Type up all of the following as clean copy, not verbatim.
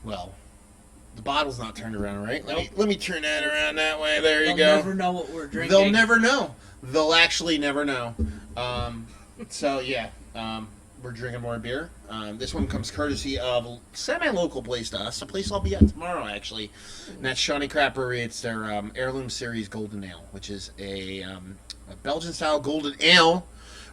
Well, the bottle's not turned around, right? Let me turn that around that way. There you go. They'll never know what we're drinking. They'll never know. They'll actually never know. So yeah, we're drinking more beer. This one comes courtesy of a semi-local place to us. A place I'll be at tomorrow, actually. And that's ShawneeCraft Brewery. It's their Heirloom Series Golden Ale, which is a Belgian-style golden ale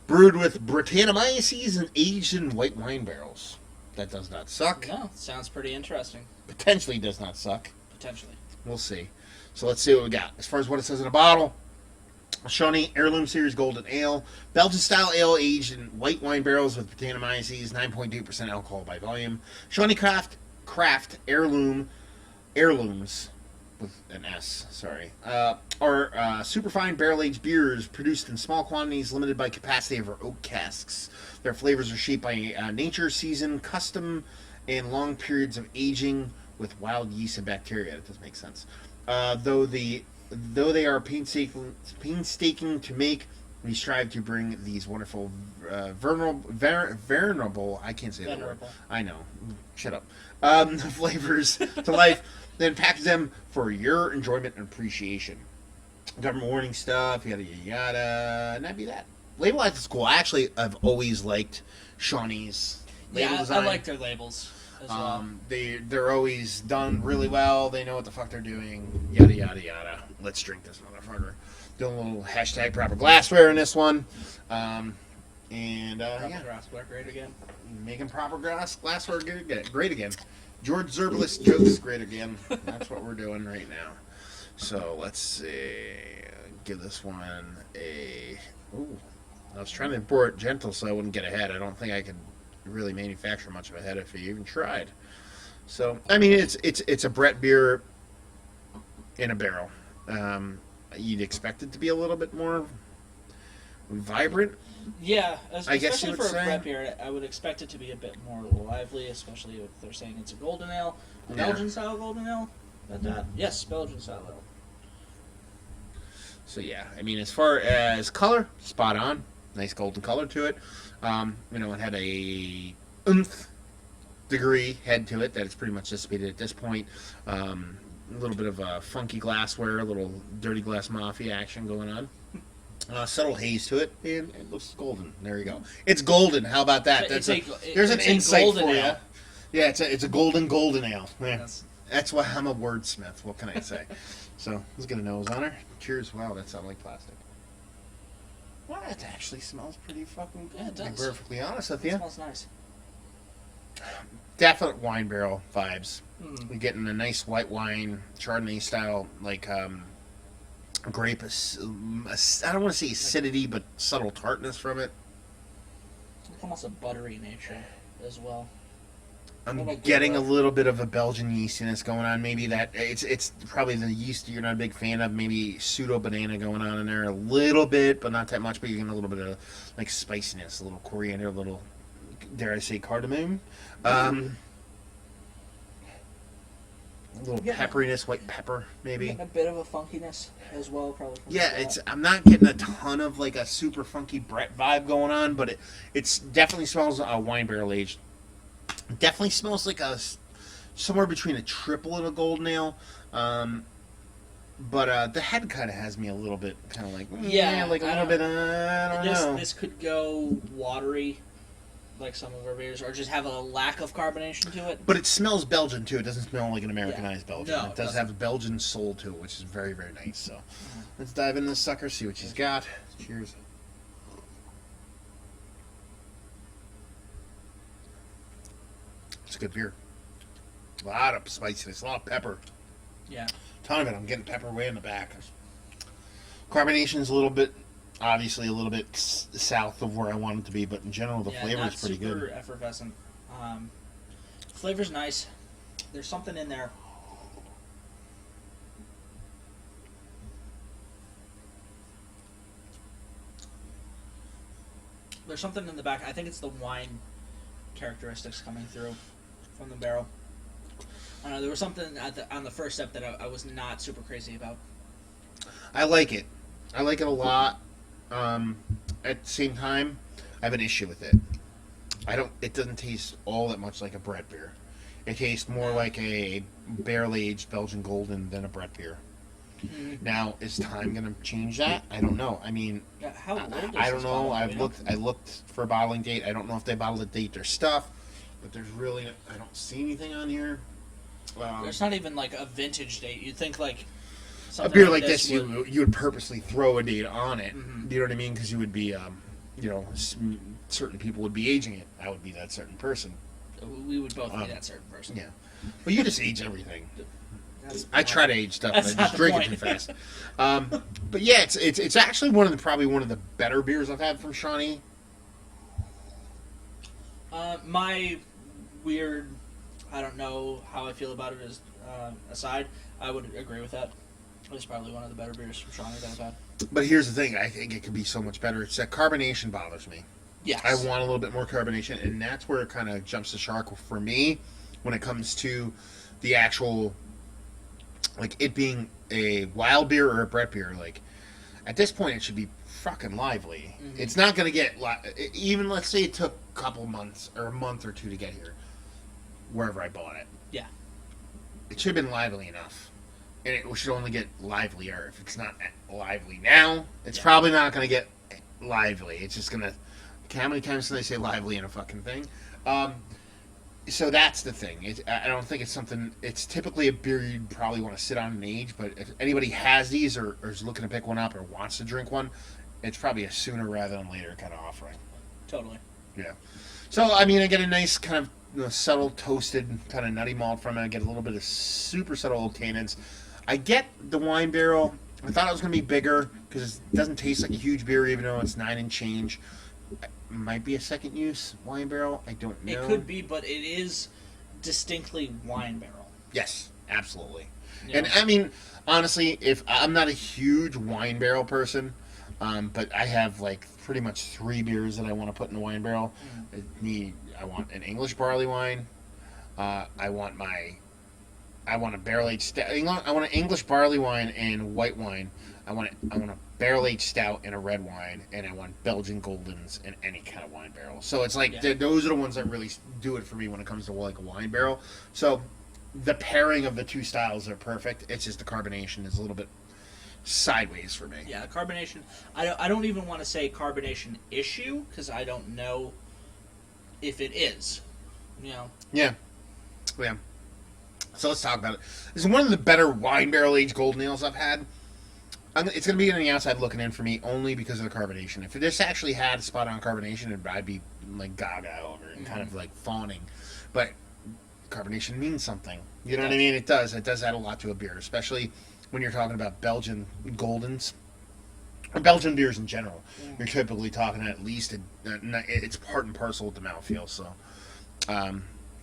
brewed with Brettanomyces and aged in white wine barrels. That does not suck. No, sounds pretty interesting. Potentially does not suck. Potentially. We'll see. So let's see what we got. As far as what it says in a bottle, Shawnee Heirloom Series Golden Ale, Belgian-style ale aged in white wine barrels with Brettanomyces, 9.2% alcohol by volume. ShawneeCraft Heirlooms, with an S, sorry, are superfine barrel-aged beers produced in small quantities, limited by capacity over oak casks. Their flavors are shaped by nature, season, custom, and long periods of aging with wild yeast and bacteria. That does make sense. Though they are painstaking to make, we strive to bring these wonderful, venerable, I can't say that word. I know. Shut up. Flavors to life, then package them for your enjoyment and appreciation. Government warning stuff, yada, yada, yada. And that'd be that. Label art is cool. Actually, I've always liked Shawnee's label design. I like their labels as well. They're always done really well. They know what the fuck they're doing. Yada, yada, yada. Let's drink this motherfucker. Doing a little hashtag proper glassware in this one. Proper glassware, great again. Making proper glassware great again. George Zerbelis jokes great again. That's what we're doing right now. So let's see. Give this one a... Ooh. I was trying to pour it gentle so I wouldn't get a head. I don't think I could really manufacture much of a head if you even tried. So, I mean, it's a Brett beer in a barrel. You'd expect it to be a little bit more vibrant. Yeah, I guess especially you for would a say. Brett beer, I would expect it to be a bit more lively, especially if they're saying it's a golden ale, a Belgian-style golden ale. Yes, Belgian-style ale. So yeah, I mean, as far as color, spot on. Nice golden color to it. It had a oomph degree head to it that it's pretty much dissipated at this point. A little bit of funky glassware, a little dirty glass mafia action going on. Subtle haze to it, and it looks golden. There you go. It's golden. How about that? There's an insight for you. Yeah, it's a golden ale. Yeah. That's why I'm a wordsmith. What can I say? So let's get a nose on her. Cheers. Wow, that sounds like plastic. Well, it actually smells pretty fucking good. Yeah, it does. To be perfectly honest with you. It smells nice. Definite wine barrel vibes. We're getting a nice white wine, Chardonnay style, like grape. I don't want to say acidity, but subtle tartness from it. Almost a buttery nature as well. I'm getting a little bit of a Belgian yeastiness going on. Maybe that it's probably the yeast you're not a big fan of. Maybe pseudo banana going on in there a little bit, but not that much. But you're getting a little bit of like spiciness, a little coriander, a little, dare I say, cardamom. A little pepperiness, white pepper, maybe. Getting a bit of a funkiness as well, probably. I'm not getting a ton of like a super funky Brett vibe going on, but it's definitely smells wine barrel aged. Definitely smells like somewhere between a triple and a golden ale. But the head kind of has me a little bit kind of like a little bit. I don't know. This could go watery, like some of our beers, or just have a lack of carbonation to it. But it smells Belgian too. It doesn't smell like an Americanized Belgian. No, it does have a Belgian soul to it, which is very, very nice. So let's dive into this sucker, see what she's got. Cheers. It's a good beer. A lot of spiciness, a lot of pepper. Yeah. Ton of it. I'm getting pepper way in the back. Carbonation's a little bit, obviously a little bit south of where I want it to be, but in general the flavor is pretty good. Super effervescent. Flavor's nice. There's something in there. There's something in the back. I think it's the wine characteristics coming through from the barrel. I don't know, there was something on the first step that I was not super crazy about. I like it. I like it a lot. At the same time, I have an issue with it. It doesn't taste all that much like a Brett beer. It tastes more like a barrel-aged Belgian Golden than a Brett beer. Now, is time going to change that? I don't know. I mean, how old is I don't this know. bottle? I looked for a bottling date. I don't know if they bottle to date their stuff, but there's really I don't see anything on here. There's not even like a vintage date. You'd think like A beer like this this, would... you would purposely throw a date on it. Mm-hmm. You know what I mean? Because you would be, certain people would be aging it. I would be that certain person. We would both be that certain person. Yeah. Well, you just age everything. I try to age stuff, but I just drink it too fast. But yeah, it's actually probably one of the better beers I've had from Shawnee. My weird, I don't know how I feel about it as aside, I would agree with that. It's probably one of the better beers from Shawnee that I've had. But here's the thing: I think it could be so much better. It's that carbonation bothers me. Yes. I want a little bit more carbonation, and that's where it kind of jumps the shark for me when it comes to the actual, like, it being a wild beer or a Brett beer. Like, at this point, it should be fucking lively. Mm-hmm. It's not going to get, even let's say it took a couple months or a month or two to get here, wherever I bought it. Yeah. It should have been lively enough. And it should only get livelier. If it's not lively now, it's probably not going to get lively. It's just going to... How many times do they say lively in a fucking thing? So that's the thing. I don't think it's something... It's typically a beer you'd probably want to sit on and age, but if anybody has these or is looking to pick one up or wants to drink one, it's probably a sooner rather than later kind of offering. Totally. Yeah. So, I mean, I get a nice kind of subtle toasted kind of nutty malt from it. I get a little bit of super subtle tannins. I get the wine barrel. I thought it was going to be bigger because it doesn't taste like a huge beer even though it's 9 and change. It might be a second use wine barrel. I don't know. It could be, but it is distinctly wine barrel. Yes, absolutely. Yeah. And I mean, honestly, if I'm not a huge wine barrel person, but I have like pretty much 3 beers that I want to put in a wine barrel. I want an English barley wine. I want a barrel aged stout. I want an English barley wine and white wine. I want a barrel aged stout and a red wine, and I want Belgian Goldens in any kind of wine barrel. So it's like those are the ones that really do it for me when it comes to like a wine barrel. So the pairing of the two styles are perfect. It's just the carbonation is a little bit sideways for me. Yeah, carbonation. I don't even want to say carbonation issue because I don't know if it is. You know. Yeah. Yeah. So let's talk about it. This is one of the better wine barrel aged golden ales I've had. It's going to be on the outside looking in for me only because of the carbonation. If this actually had spot on carbonation, I'd be like gaga over it and kind of like fawning. But carbonation means something. You know what I mean? It does. It does add a lot to a beer, especially when you're talking about Belgian Goldens. Or Belgian beers in general. You're typically talking at least, it's part and parcel with the mouthfeel. So,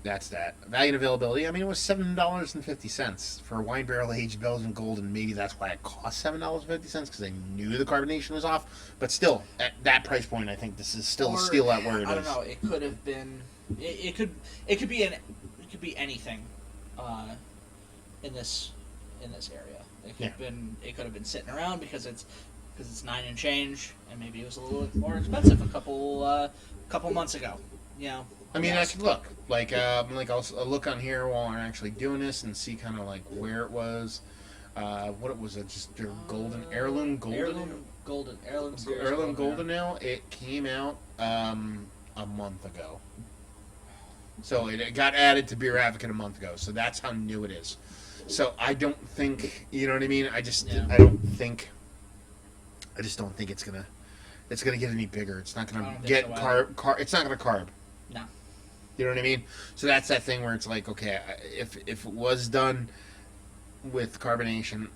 that's that. Value and availability. I mean, it was $7.50 for a wine barrel aged Belgian Golden. Maybe that's why it cost $7.50 because they knew the carbonation was off. But still, at that price point, I think this is still a steal at where it is. I don't know. It could have been. It could be anything in this area. It could have been sitting around because it's 9 and change, and maybe it was a little more expensive a couple months ago. You know. I mean, I could look. I'll look on here while I'm actually doing this and see kind of like where it was. What it was, just their golden heirloom golden ale. It came out a month ago, so it got added to Beer Advocate a month ago. So that's how new it is. So I don't think, you know what I mean. I just don't think it's gonna get any bigger. It's not gonna get carb. It's not gonna carb. No. You know what I mean? So that's that thing where it's like, okay, if it was done with carbonation,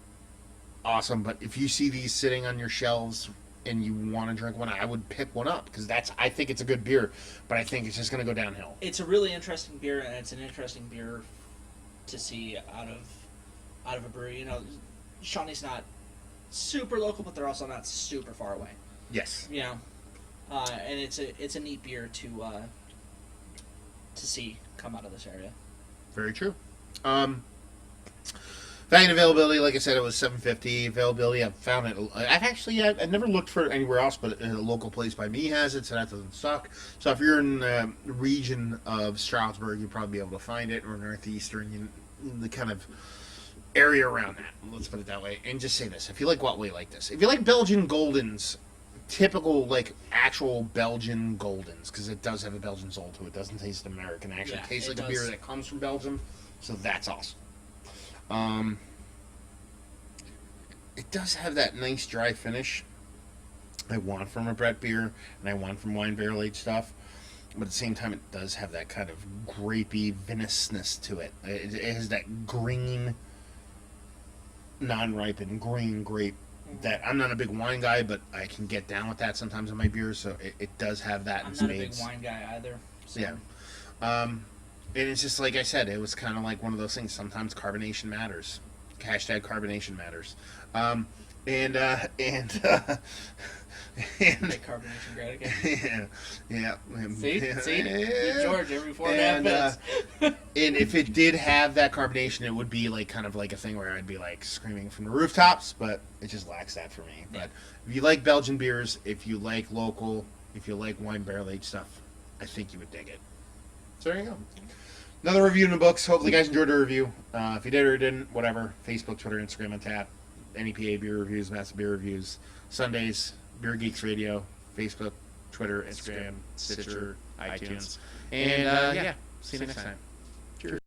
awesome. But if you see these sitting on your shelves and you want to drink one, I would pick one up because I think it's a good beer. But I think it's just going to go downhill. It's a really interesting beer, and it's an interesting beer to see out of a brewery. You know, Shawnee's not super local, but they're also not super far away. Yes. You know, and it's a neat beer to see come out of this area. Very true. Value and availability, like I said, it was $7.50. Availability, I've found it. I've never looked for it anywhere else, but a local place by me has it, so that doesn't suck. So if you're in the region of Stroudsburg, you'll probably be able to find it, or northeastern, the kind of area around that. Let's put it that way. And just say this: if you like what we like this, if you like Belgian Goldens, typical like actual Belgian Goldens, because it does have a Belgian soul to it. It doesn't taste American. It actually tastes like a beer that comes from Belgium. So that's awesome. It does have that nice dry finish I want from a Brett beer, and I want from wine barrel aged stuff. But at the same time, it does have that kind of grapey vinousness to it. It has that green, non-ripened green grape. That I'm not a big wine guy, but I can get down with that sometimes in my beers. So it does have that. I'm not a big wine guy either. So. Yeah. And it's just like I said, it was kind of like one of those things. Sometimes carbonation matters. Hashtag carbonation matters. And Make carbonation great again. Yeah. See, George, every 4.5 minutes. And if it did have that carbonation, it would be like kind of like a thing where I'd be like screaming from the rooftops, but it just lacks that for me. Yeah. But if you like Belgian beers, if you like local, if you like wine barrel aged stuff, I think you would dig it. So there you go. Another review in the books. Hopefully you guys enjoyed the review. If you did or didn't, whatever. Facebook, Twitter, Instagram on tap. NEPA beer reviews, Massive beer reviews. Sundays, Beer Geeks Radio. Facebook, Twitter, Instagram, Stitcher, iTunes. And yeah, see you next time. Cheers.